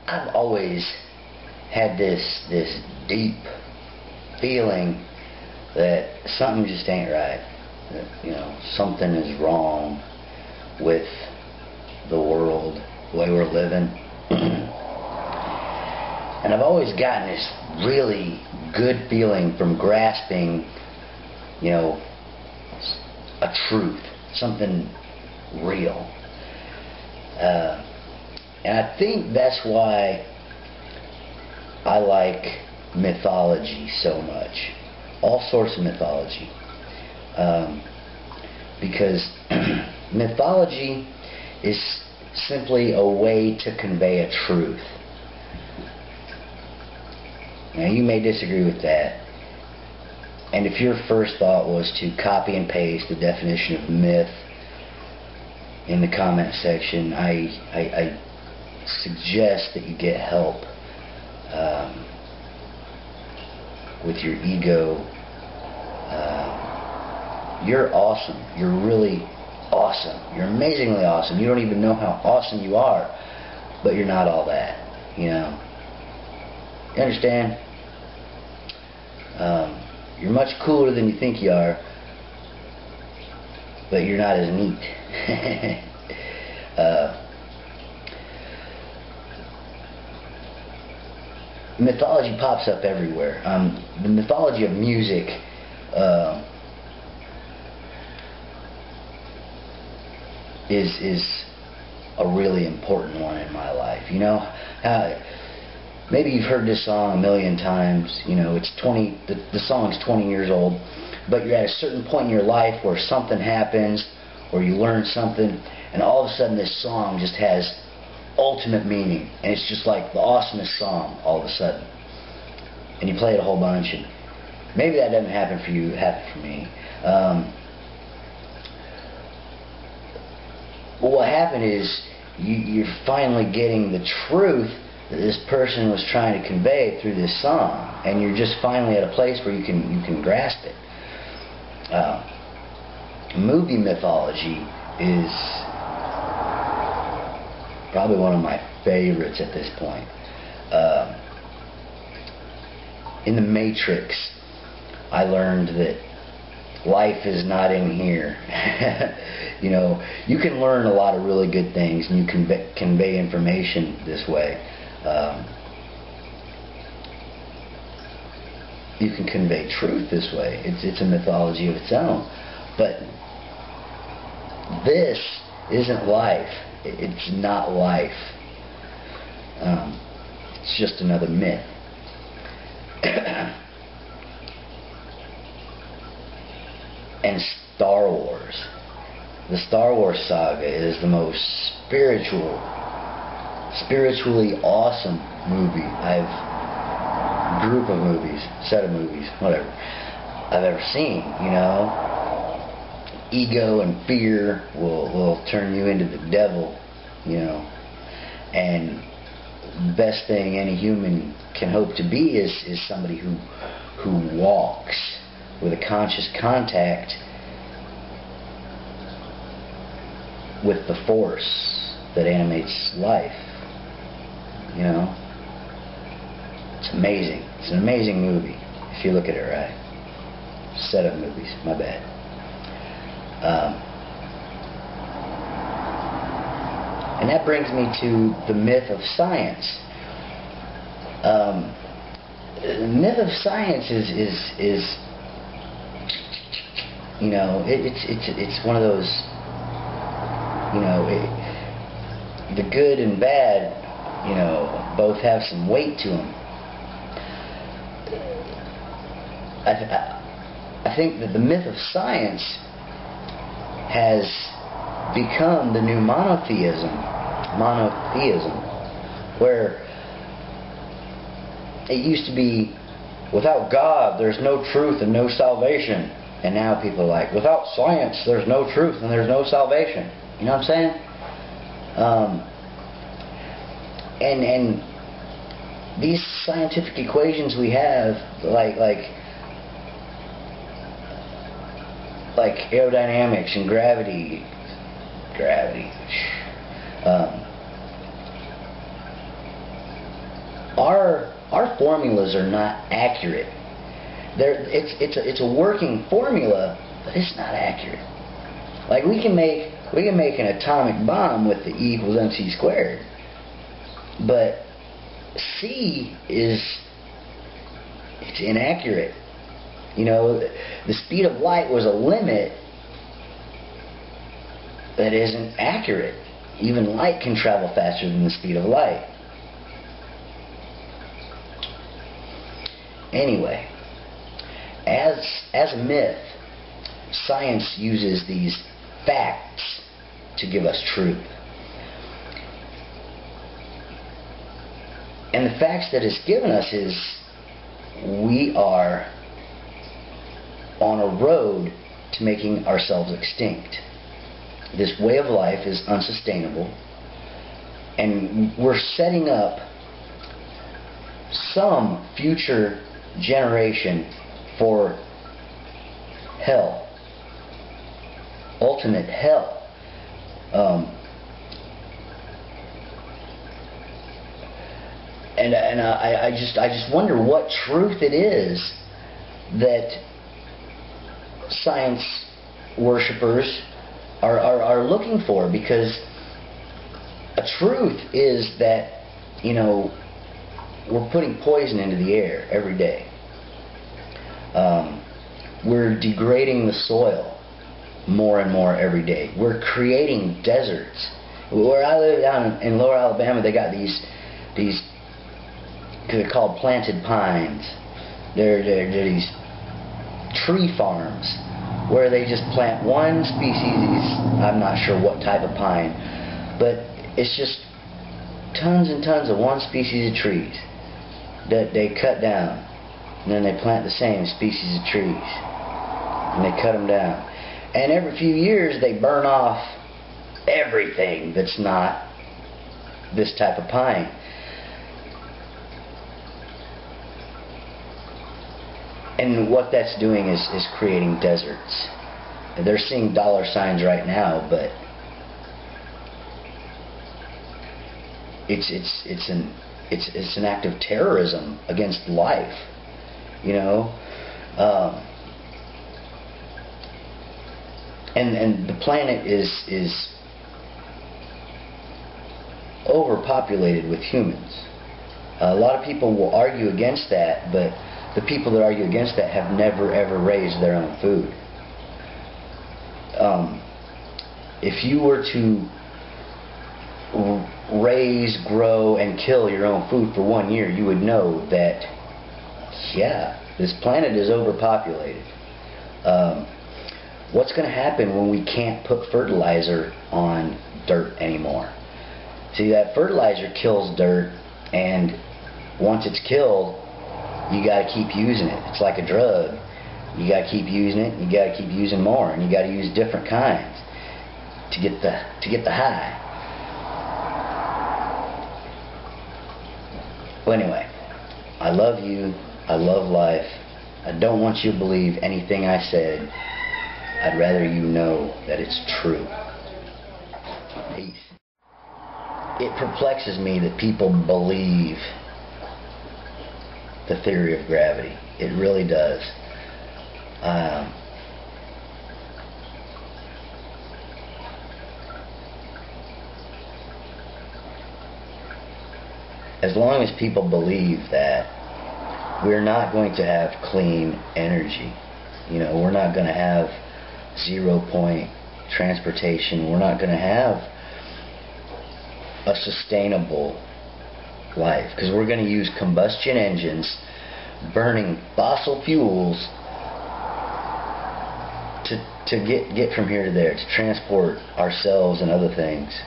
I've always had this deep feeling that something just ain't right. That, you know, something is wrong with the world, the way we're living. And I've always gotten this really good feeling from grasping, you know, a truth, something real. And I think that's why I like mythology so much. All sorts of mythology. Because mythology is simply a way to convey a truth. Now, you may disagree with that. And if your first thought was to copy and paste the definition of myth in the comment section, I suggest that you get help with your ego. You're awesome. You're really awesome. You're amazingly awesome. You don't even know how awesome you are, but you're not all that, you know. You understand? You're much cooler than you think you are, but you're not as neat. Mythology pops up everywhere. The mythology of music is a really important one in my life. You know, maybe you've heard this song a million times. You know, it's 20. The song's 20 years old, but you're at a certain point in your life where something happens, or you learn something, and all of a sudden this song just has ultimate meaning, and it's just like the awesomest song all of a sudden. And you play it a whole bunch, and maybe that doesn't happen for you. It happened for me. But what happened is you're finally getting the truth that this person was trying to convey through this song, and you're just finally at a place where you can grasp it. Movie mythology is probably one of my favorites at this point. In The Matrix, I learned that life is not in here. You know, you can learn a lot of really good things, and you can convey information this way. You can convey truth this way. It's a mythology of its own. But this isn't life. It's not life. It's just another myth. And Star Wars. The Star Wars saga is the most spiritually awesome movie set of movies, whatever, I've ever seen. You know, ego and fear will turn you into the devil, you know, and the best thing any human can hope to be is somebody who walks with a conscious contact with the force that animates life. You know, it's amazing. It's an amazing movie if you look at it right. Set of movies, my bad. And that brings me to the myth of science. The myth of science is you know, it's one of those, you know, the good and bad, you know, both have some weight to them. I think that the myth of science has become the new monotheism, where it used to be, without God there's no truth and no salvation, and now people are like, without science there's no truth and there's no salvation. You know what I'm saying? And these scientific equations we have, like aerodynamics and gravity, our formulas are not accurate. It's a working formula, but it's not accurate. Like we can make an atomic bomb with the E equals mc squared, but C it's inaccurate. You know, the speed of light was a limit that isn't accurate. Even light can travel faster than the speed of light. Anyway, as a myth, science uses these facts to give us truth. And the facts that it's given us is we are on a road to making ourselves extinct. This way of life is unsustainable, and we're setting up some future generation for hell, ultimate hell. And I just wonder what truth it is that science worshippers are looking for, because a truth is that, you know, we're putting poison into the air every day. We're degrading the soil more and more every day. We're creating deserts. Where I live down in Lower Alabama, they got these they're called planted pines. They're these tree farms where they just plant one species. I'm not sure what type of pine, but it's just tons and tons of one species of trees that they cut down, and then they plant the same species of trees, and they cut them down, and every few years they burn off everything that's not this type of pine. And what that's doing is creating deserts. They're seeing dollar signs right now, but it's an act of terrorism against life, you know. And the planet is overpopulated with humans. A lot of people will argue against that, but the people that argue against that have never ever raised their own food. If you were to raise, grow, and kill your own food for 1 year, you would know that, yeah, this planet is overpopulated. What's going to happen when we can't put fertilizer on dirt anymore? See, that fertilizer kills dirt, and once it's killed, you got to keep using it. It's like a drug. You got to keep using it, and you got to keep using more, and you got to use different kinds to get the high. Well, anyway, I love you. I love life. I don't want you to believe anything I said. I'd rather you know that it's true. Peace. It perplexes me that people believe the theory of gravity. It really does. As long as people believe that we're not going to have clean energy, you know, we're not going to have 0-point transportation, we're not going to have a sustainable life, because we're going to use combustion engines burning fossil fuels to get from here to there, to transport ourselves and other things.